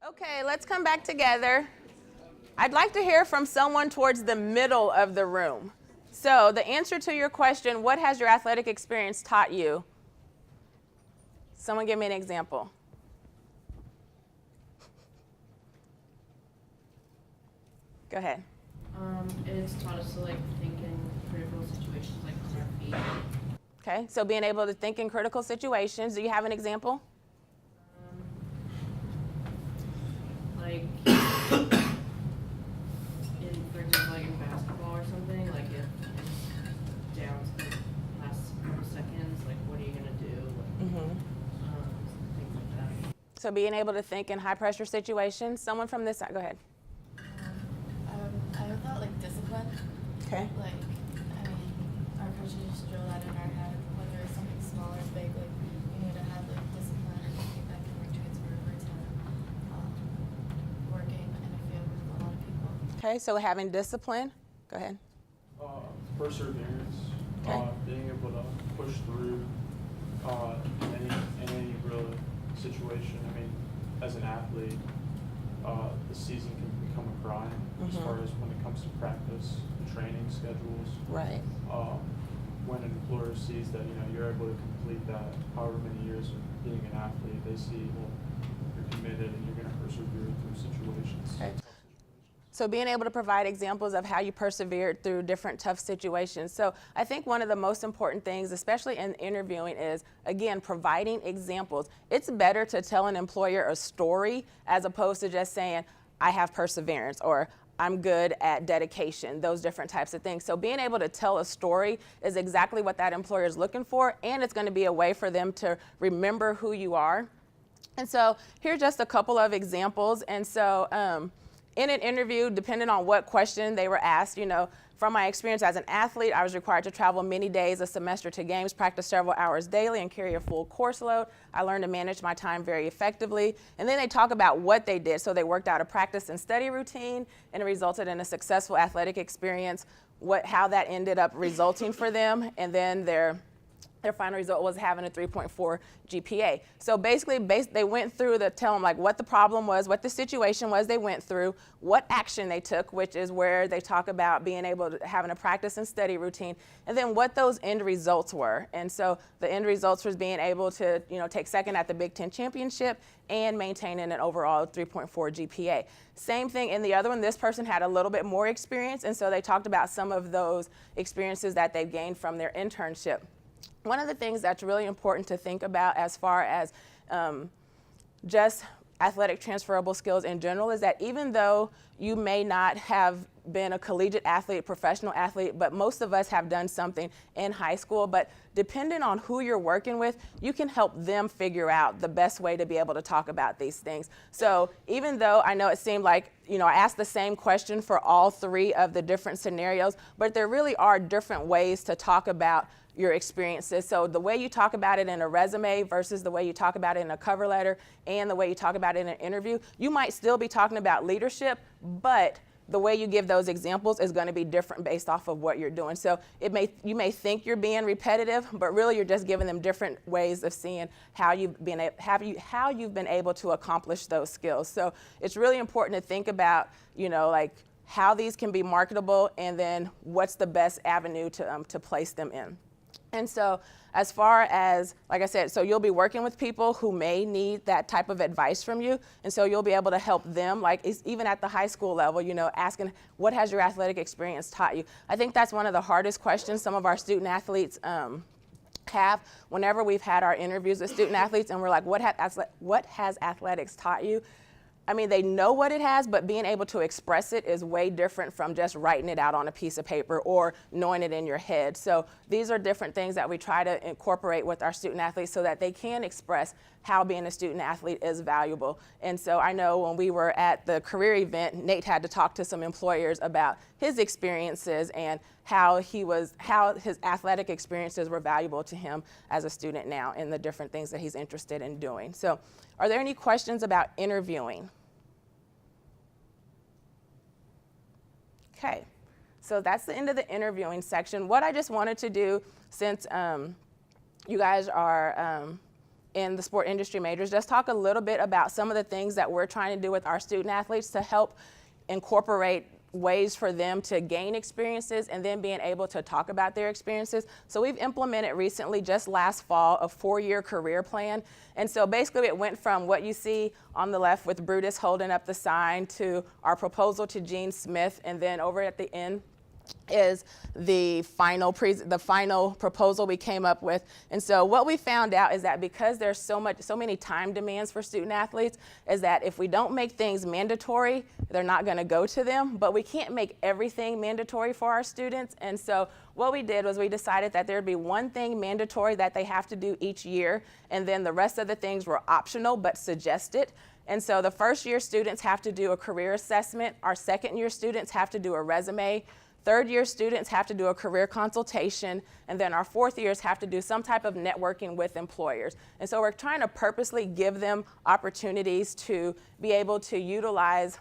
Okay, let's come back together. I'd like to hear from someone towards the middle of the room. So the answer to your question, what has your athletic experience taught you? Someone give me an example. Go ahead. It's taught us to think in critical situations on our feet. Okay, so being able to think in critical situations. Do you have an example? In, for example, in basketball or something, if it's down to the last couple seconds, what are you gonna do? Things like that. So being able to think in high pressure situations. Someone from this side, go ahead. I thought discipline. Okay. Our coaches just drill that in our head, whether it's something small or big, you need to have discipline, and I think that can transfer over to working in a field with a lot of people. Okay, so having discipline. Go ahead. Perseverance, Okay. Being able to push through in any real situation. As an athlete, the season can become a grind as far as when it comes to practice, training schedules. Right. When an employer sees that you're able to complete that however many years of being an athlete, they see you're committed and you're going to persevere through situations. Okay. So being able to provide examples of how you persevered through different tough situations. So I think one of the most important things, especially in interviewing, is, again, providing examples. It's better to tell an employer a story as opposed to just saying, I have perseverance, or I'm good at dedication, those different types of things. So being able to tell a story is exactly what that employer is looking for, and it's going to be a way for them to remember who you are. And so here's just a couple of examples. And so in an interview, depending on what question they were asked, from my experience as an athlete, I was required to travel many days a semester to games, practice several hours daily, and carry a full course load. I learned to manage my time very effectively. And then they talk about what they did. So they worked out a practice and study routine, and it resulted in a successful athletic experience, how that ended up resulting for them, and then their final result was having a 3.4 GPA. So basically, they went through tell them what the problem was, what the situation was they went through, what action they took, which is where they talk about being able to having a practice and study routine, and then what those end results were. And so the end results was being able to take second at the Big Ten championship and maintaining an overall 3.4 GPA. Same thing in the other one. This person had a little bit more experience, and so they talked about some of those experiences that they've gained from their internship. One of the things that's really important to think about as far as just athletic transferable skills in general is that even though you may not have been a collegiate athlete, professional athlete, but most of us have done something in high school, but depending on who you're working with, you can help them figure out the best way to be able to talk about these things. So even though I know it seemed like, I asked the same question for all three of the different scenarios, but there really are different ways to talk about your experiences. So the way you talk about it in a resume versus the way you talk about it in a cover letter and the way you talk about it in an interview, you might still be talking about leadership, but the way you give those examples is going to be different based off of what you're doing. So you may think you're being repetitive, but really you're just giving them different ways of seeing how you've been able to accomplish those skills. So it's really important to think about, how these can be marketable, and then what's the best avenue to place them in. And so as far as, like I said, so you'll be working with people who may need that type of advice from you. And so you'll be able to help them, even at the high school level, asking, what has your athletic experience taught you? I think that's one of the hardest questions some of our student athletes have whenever we've had our interviews with student athletes, and we're like, what has athletics taught you? They know what it has, but being able to express it is way different from just writing it out on a piece of paper or knowing it in your head. So these are different things that we try to incorporate with our student athletes so that they can express how being a student athlete is valuable. And so I know when we were at the career event, Nate had to talk to some employers about his experiences and how his athletic experiences were valuable to him as a student now and the different things that he's interested in doing. So are there any questions about interviewing? Okay, so that's the end of the interviewing section. What I just wanted to do, since you guys are in the sport industry majors, just talk a little bit about some of the things that we're trying to do with our student athletes to help incorporate ways for them to gain experiences and then being able to talk about their experiences. So we've implemented recently, just last fall, a 4-year career plan. And so basically it went from what you see on the left with Brutus holding up the sign to our proposal to Gene Smith, and then over at the end is the final proposal we came up with. And so what we found out is that because there's so many time demands for student athletes, is that if we don't make things mandatory, they're not going to go to them. But we can't make everything mandatory for our students. And so what we did was we decided that there'd be one thing mandatory that they have to do each year, and then the rest of the things were optional but suggested. And so the first year students have to do a career assessment. Our second year students have to do a resume. Third year students have to do a career consultation, and then our fourth years have to do some type of networking with employers. And so we're trying to purposely give them opportunities to be able to utilize,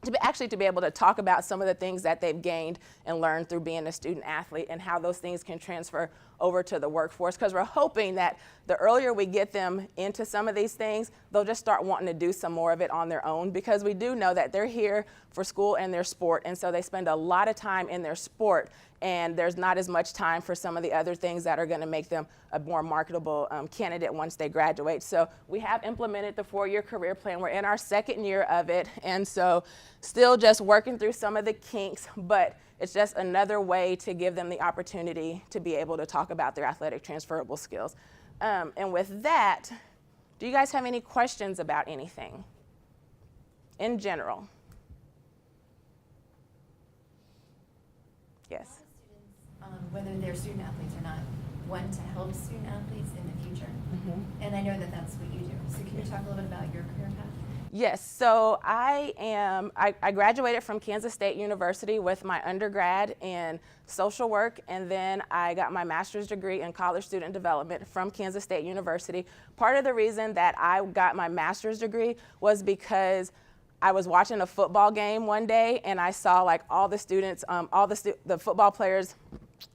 to be able to talk about some of the things that they've gained and learned through being a student athlete and how those things can transfer over to the workforce, because we're hoping that the earlier we get them into some of these things, they'll just start wanting to do some more of it on their own, because we do know that they're here for school and their sport, and so they spend a lot of time in their sport, and there's not as much time for some of the other things that are going to make them a more marketable candidate once they graduate. So we have implemented the 4-year career plan. We're in our second year of it, and so still just working through some of the kinks, but it's just another way to give them the opportunity to be able to talk about their athletic transferable skills. And with that, do you guys have any questions about anything in general? Yes. A lot of students, whether they're student athletes or not, want to help student athletes in the future. Mm-hmm. And I know that that's what you do. So can you talk a little bit about your career path? Yes, so I graduated from Kansas State University with my undergrad in social work, and then I got my master's degree in college student development from Kansas State University. Part of the reason that I got my master's degree was because I was watching a football game one day, and I saw like all the students, the football players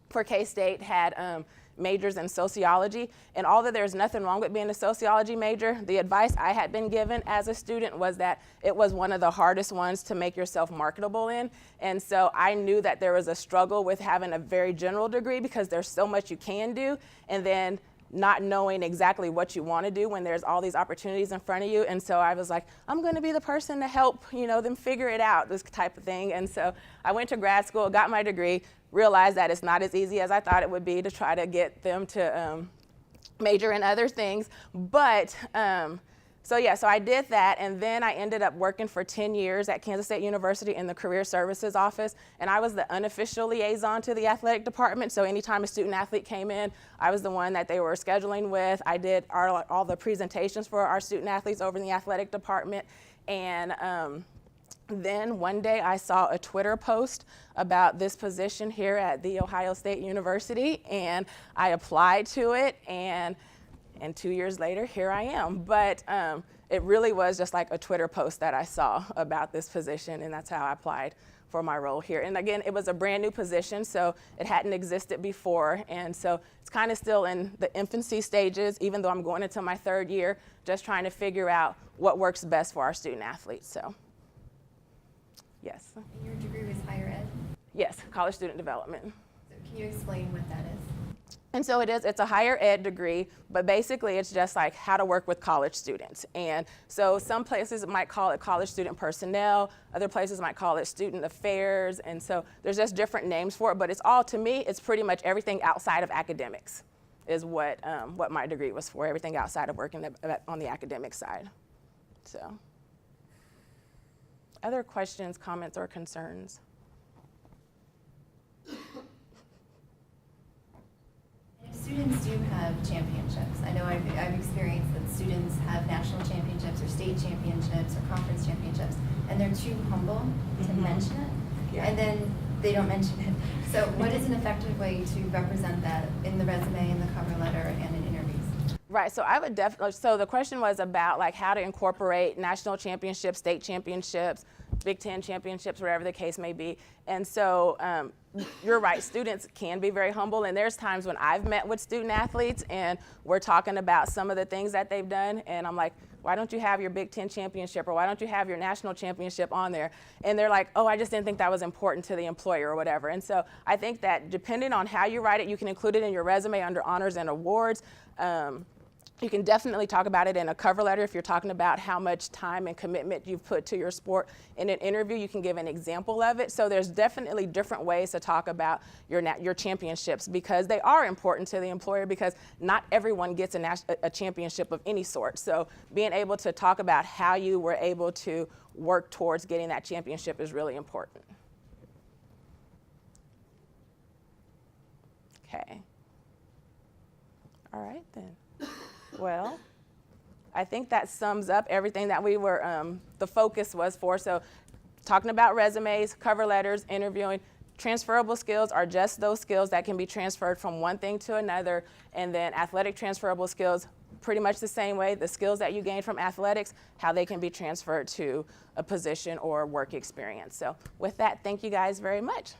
for K-State had majors in sociology, and although there's nothing wrong with being a sociology major, the advice I had been given as a student was that it was one of the hardest ones to make yourself marketable in. And so I knew that there was a struggle with having a very general degree, because there's so much you can do, and then not knowing exactly what you want to do when there's all these opportunities in front of you. And so I was like, I'm going to be the person to help, them figure it out, this type of thing. And so I went to grad school, got my degree, realized that it's not as easy as I thought it would be to try to get them to major in other things. But so I did that, and then I ended up working for 10 years at Kansas State University in the Career Services Office, and I was the unofficial liaison to the athletic department. So anytime a student athlete came in, I was the one that they were scheduling with. I did all the presentations for our student athletes over in the athletic department, and then one day I saw a Twitter post about this position here at The Ohio State University, and I applied to it, and 2 years later, here I am. But it really was just like a Twitter post that I saw about this position, and that's how I applied for my role here. And again, it was a brand new position, so it hadn't existed before, and so it's kind of still in the infancy stages, even though I'm going into my third year, just trying to figure out what works best for our student athletes. So, yes. And your degree was higher ed? Yes, college student development. So can you explain what that is? And so it's a higher ed degree, but basically it's just like how to work with college students. And so some places might call it college student personnel, other places might call it student affairs, and so there's just different names for it, but it's all, to me, it's pretty much everything outside of academics is what my degree was for, everything outside of working on the academic side. So, other questions, comments, or concerns? Students do have championships. I know I've experienced that students have national championships or state championships or conference championships, and they're too humble to mention it, and then they don't mention it. So what is an effective way to represent that in the resume, in the cover letter, and in interviews? Right, so I would definitely, so the question was about like how to incorporate national championships, state championships, Big Ten championships, whatever the case may be. And so you're right, students can be very humble, and there's times when I've met with student athletes and we're talking about some of the things that they've done, and I'm like, why don't you have your Big Ten championship, or why don't you have your national championship on there? And they're like, oh, I just didn't think that was important to the employer or whatever. And so I think that depending on how you write it, you can include it in your resume under honors and awards. You can definitely talk about it in a cover letter if you're talking about how much time and commitment you've put to your sport. In an interview, you can give an example of it. So there's definitely different ways to talk about your championships, because they are important to the employer, because not everyone gets a championship of any sort. So being able to talk about how you were able to work towards getting that championship is really important. Okay. All right then. Well, I think that sums up everything that we were, the focus was for. So talking about resumes, cover letters, interviewing, transferable skills are just those skills that can be transferred from one thing to another. And then athletic transferable skills, pretty much the same way, the skills that you gain from athletics, how they can be transferred to a position or work experience. So with that, thank you guys very much.